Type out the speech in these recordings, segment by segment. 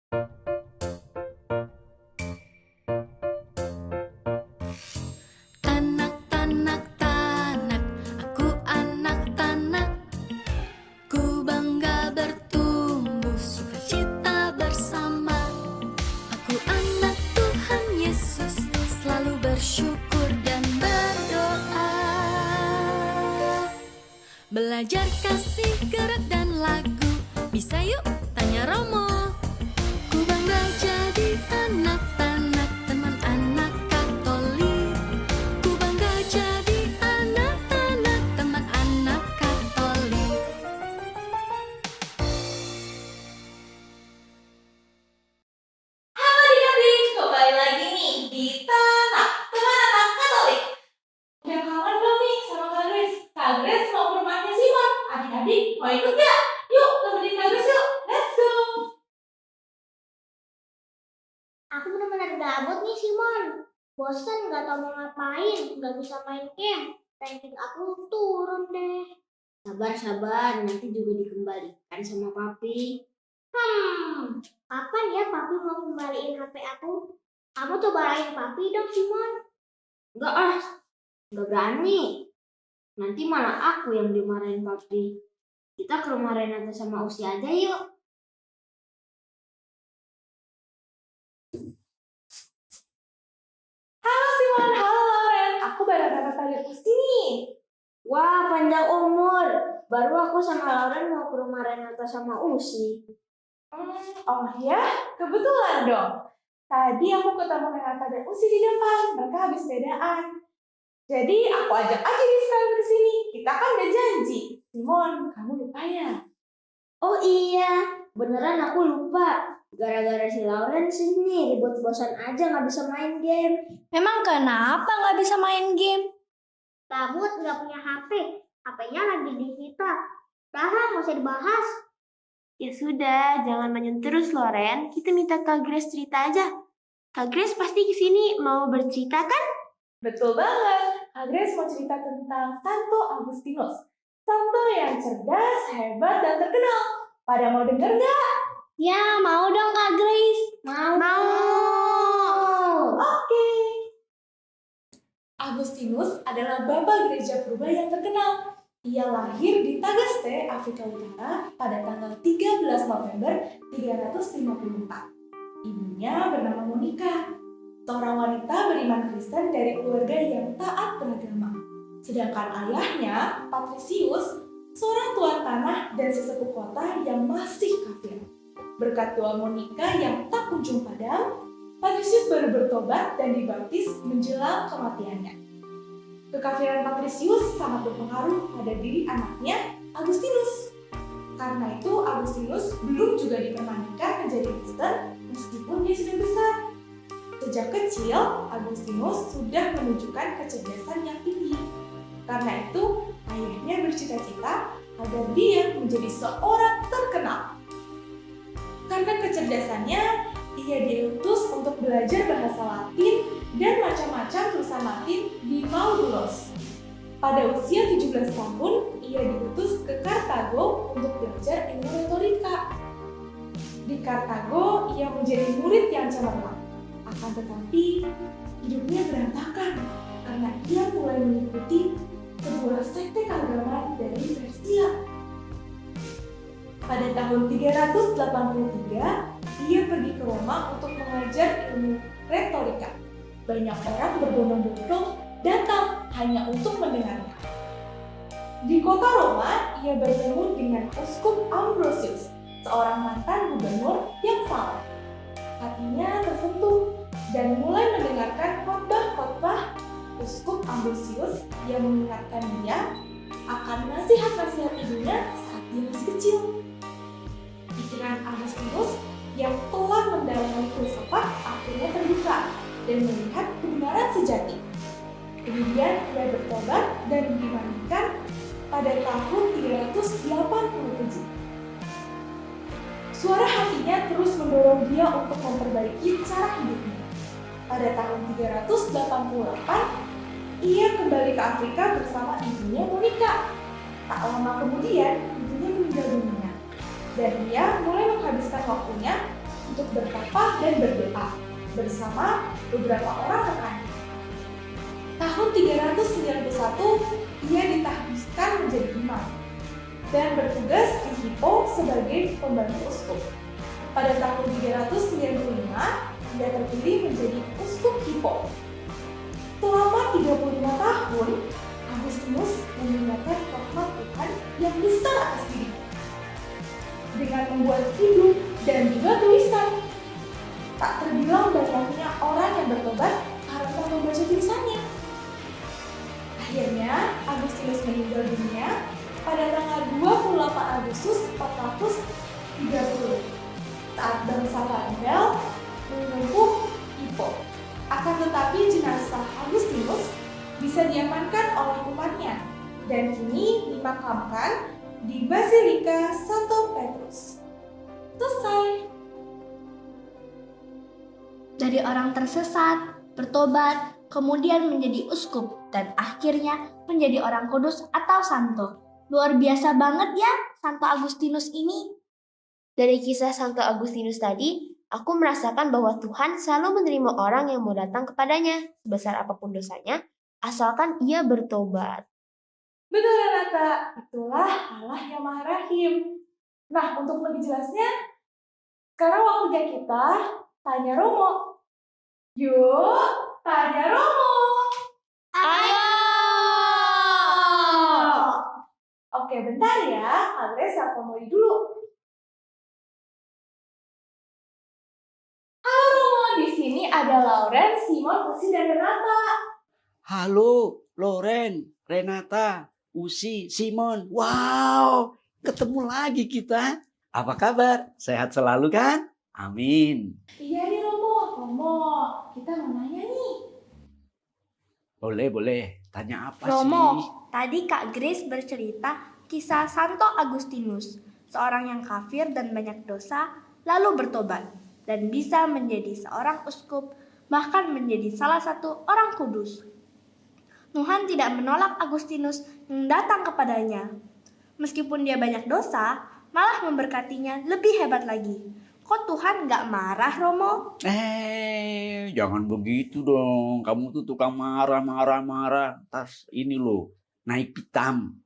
Tanak, tanak, tanak, aku anak tanak. Ku bangga bertumbuh, sukacita bersama. Aku anak Tuhan Yesus, selalu bersyukur dan berdoa. Belajar kasih, gerak dan lagu, bisa yuk tanya Romo. Ku bangga jadi anak tanak, teman anak Katolik. Ku bangga jadi anak tanak, teman anak Katolik. Halo adik-adik, kembali lagi nih di Tanak, teman anak Katolik. Udah kangen belum nih sama Kak Grace? Kak Grace mau ke rumahnya Simon. Adik-adik mau ikut gak? Yuk temenin Kak Grace yuk, let's go. Aku benar-benar gabut nih, Simon. Bosan, nggak tahu mau ngapain, nggak bisa main game. Ranking aku turun deh. Sabar, nanti juga dikembalikan sama papi. Kapan ya papi mau kembaliin HP aku? Kamu coba raih papi dong, Simon. Nggak berani. Nanti malah aku yang dimarahin papi. Kita ke rumah Renata sama Usi aja yuk. Halo Simon, halo Lauren. Aku bareng kakak dan Usti nih. Wah, panjang umur. Baru aku sama Lauren mau ke rumah Renata sama Usi. Oh ya, kebetulan dong. Tadi aku ketemu Renata dan Usi di depan. Mereka habis bedaan. Jadi aku ajak aja nih sekalian ke sini. Kita kan udah janji. Simon, kamu lupa ya? Oh iya, beneran aku lupa. Gara-gara si Lauren sini ribut bosan aja nggak bisa main game. Memang kenapa nggak bisa main game? Gabut, nggak punya HP. HP-nya lagi disita. Dah, nggak usah dibahas. Ya sudah, jangan manyun terus Loren. Kita minta Kak Grace cerita aja. Kak Grace pasti kesini mau bercerita kan? Betul banget. Kak Grace mau cerita tentang Santo Agustinus. Santo yang cerdas, hebat, dan terkenal. Pada mau denger nggak? Ya, mau dong Kak Grace. Mau. Oke. Agustinus adalah bapa gereja purba yang terkenal. Ia lahir di Tagaste, Afrika Utara pada tanggal 13 November 354. Ibunya bernama Monica, seorang wanita beriman Kristen dari keluarga yang taat beragama. Sedangkan ayahnya, Patricius, seorang tuan tanah dan sesepuh kota yang masih kafir. Berkat doa Monica yang tak kunjung padam, Patricius baru bertobat dan dibaptis menjelang kematiannya. Kekafiran Patricius sangat berpengaruh pada diri anaknya, Agustinus. Karena itu, Agustinus belum juga dipermanenkan menjadi Kristen meskipun dia sudah besar. Sejak kecil, Agustinus sudah menunjukkan kecerdasan yang tinggi. Karena itu, ayahnya bercita-cita agar dia menjadi seorang terkenal. Karena kecerdasannya, ia diutus untuk belajar bahasa Latin dan macam-macam tulisan Latin di Maudulos. Pada usia 17 tahun, ia diutus ke Kartago untuk belajar ilmu retorika. Di Kartago, ia menjadi murid yang cemerlang. Akan tetapi, hidupnya berantakan karena ia mulai mengikuti sebuah sekte keagamaan dari Persia. Pada tahun 383, ia pergi ke Roma untuk mengajar ilmu retorika. Banyak orang berbondong-bondong datang hanya untuk mendengarnya. Di kota Roma, ia bertemu dengan Uskup Ambrosius, seorang mantan gubernur yang saleh. Hatinya tersentuh dan mulai mendengarkan khotbah-khotbah Uskup Ambrosius yang mengingatkan dia akan nasihat-nasihat ibunya saat dia masih kecil. Pikiran Agustinus yang telah mendalami filsafat akhirnya terbuka dan melihat kebenaran sejati. Kemudian ia bertobat dan dimandikan pada tahun 387. Suara hatinya terus mendorong dia untuk memperbaiki cara hidupnya. Pada tahun 388, ia kembali ke Afrika bersama ibunya Monica. Tak lama kemudian, ibunya meninggal dunia. Dan ia mulai menghabiskan waktunya untuk bertapa dan berdoa bersama beberapa orang rekannya. Tahun 391, ia ditahbiskan menjadi imam dan bertugas di Hippo sebagai pembantu uskup. Pada tahun 395, ia terpilih menjadi uskup Hippo. Selama 35 tahun, Agustinus mengingatkan rahmat Tuhan yang besar atas dirinya dengan membuat hidup dan juga tulisan. Tak terbilang banyaknya orang yang bertobat karena membaca tulisannya. Akhirnya, Agustinus meninggal dunia pada tanggal 28 Agustus 430 saat bangsa Vandal menumpuk Hippo. Akan tetapi jenazah Agustinus bisa diamankan oleh umatnya dan kini dimakamkan di Basilika Santo Petrus. Selesai. Dari orang tersesat, bertobat, kemudian menjadi uskup, dan akhirnya menjadi orang kudus atau santo. Luar biasa banget ya Santo Agustinus ini. Dari kisah Santo Agustinus tadi, aku merasakan bahwa Tuhan selalu menerima orang yang mau datang kepadanya, sebesar apapun dosanya, asalkan ia bertobat. Betul Renata, itulah Allah yang Maha Rahim. Nah, untuk lebih jelasnya, sekarang waktunya kita tanya Romo. Yuk, tanya Romo. Ayo! Oke, bentar ya. Agnes sama Moi dulu. Halo Romo, di sini ada Lauren, Simon, Usi, dan Renata. Halo, Loren, Renata, Usi, Simon. Wow, ketemu lagi kita. Apa kabar? Sehat selalu kan? Amin. Iya nih Romo, kita mau nanya nih. Boleh. Tanya apa Romo, sih? tadi Kak Grace bercerita kisah Santo Agustinus, seorang yang kafir dan banyak dosa, lalu bertobat, dan bisa menjadi seorang uskup, bahkan menjadi salah satu orang kudus. Tuhan tidak menolak Agustinus yang datang kepadanya. Meskipun dia banyak dosa, malah memberkatinya lebih hebat lagi. Kok Tuhan gak marah, Romo? Jangan begitu dong. Kamu tuh tukang marah. Tas ini loh, naik pitam.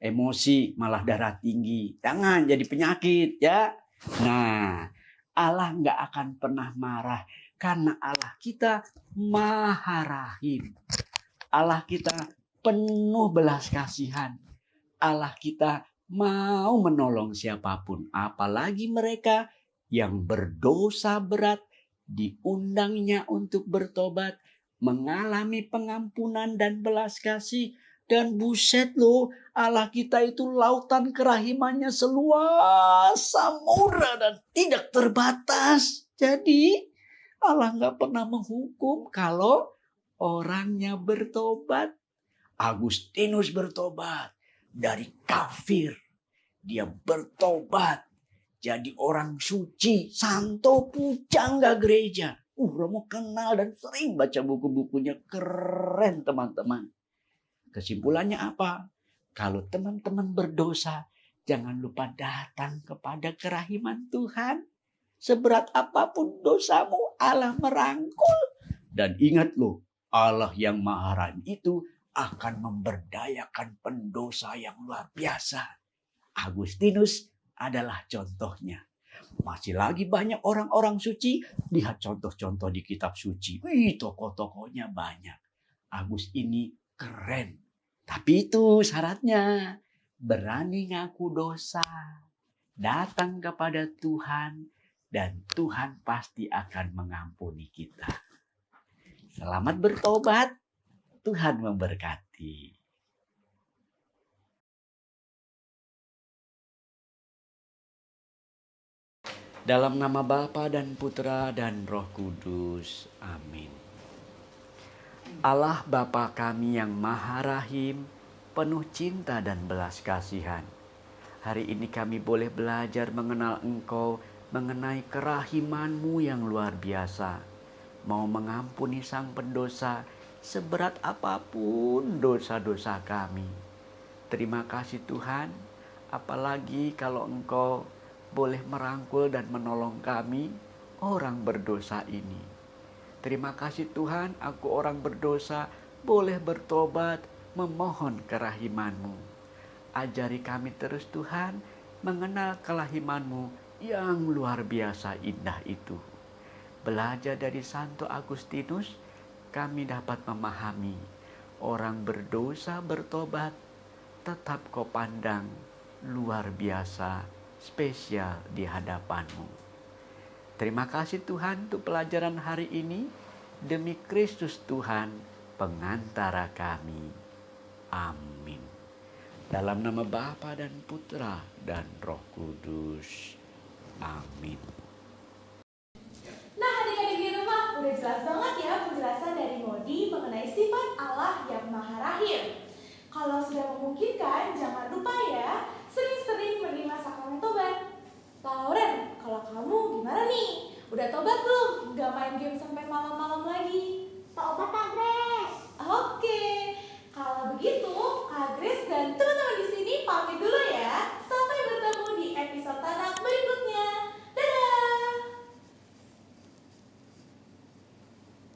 Emosi, malah darah tinggi. Jangan jadi penyakit ya. Nah, Allah gak akan pernah marah. Karena Allah kita Maha Rahim. Allah kita penuh belas kasihan. Allah kita mau menolong siapapun. Apalagi mereka yang berdosa berat, diundangnya untuk bertobat, mengalami pengampunan dan belas kasih. Dan buset loh, Allah kita itu lautan kerahimannya seluas samudra dan tidak terbatas. Jadi Allah gak pernah menghukum kalau orangnya bertobat. Agustinus bertobat dari kafir. Dia bertobat jadi orang suci, santo, pujangga gereja. Romo kenal dan sering baca buku-bukunya. Keren teman-teman. Kesimpulannya apa? Kalau teman-teman berdosa, jangan lupa datang kepada kerahiman Tuhan. Seberat apapun dosamu, Allah merangkul. Dan ingat loh, Allah yang Maha Rahim itu akan memberdayakan pendosa yang luar biasa. Agustinus adalah contohnya. Masih lagi banyak orang-orang suci. Lihat contoh-contoh di kitab suci. Tokoh-tokohnya banyak. Agus ini keren. Tapi itu syaratnya. Berani ngaku dosa. Datang kepada Tuhan. Dan Tuhan pasti akan mengampuni kita. Selamat bertobat. Tuhan memberkati. Dalam nama Bapa dan Putra dan Roh Kudus. Amin. Allah Bapa kami yang Maha Rahim, penuh cinta dan belas kasihan. Hari ini kami boleh belajar mengenal Engkau, mengenai kerahiman-Mu yang luar biasa. Mau mengampuni sang pendosa seberat apapun dosa-dosa kami. Terima kasih Tuhan, apalagi kalau Engkau boleh merangkul dan menolong kami orang berdosa ini. Terima kasih Tuhan, aku orang berdosa boleh bertobat, memohon kerahiman-Mu. Ajari kami terus Tuhan, mengenal kerahiman-Mu yang luar biasa indah itu. Belajar dari Santo Agustinus, kami dapat memahami orang berdosa bertobat, tetap Kau pandang luar biasa, spesial di hadapan-Mu. Terima kasih Tuhan untuk pelajaran hari ini. Demi Kristus Tuhan, pengantara kami. Amin. Dalam nama Bapa dan Putra dan Roh Kudus. Amin. Nah, adik-adik di rumah, udah jelas banget ya penjelasan dari Modi mengenai sifat Allah yang Maha Rahim. Kalau sudah memungkinkan, jangan lupa ya, sering-sering menerima sakramen tobat. Lauren, kalau kamu gimana nih? Udah tobat belum? Gak main game sampai malam-malam lagi? Tobat Kak Grace. Oke, kalau begitu, Kak Grace dan teman-teman di sini pamit dulu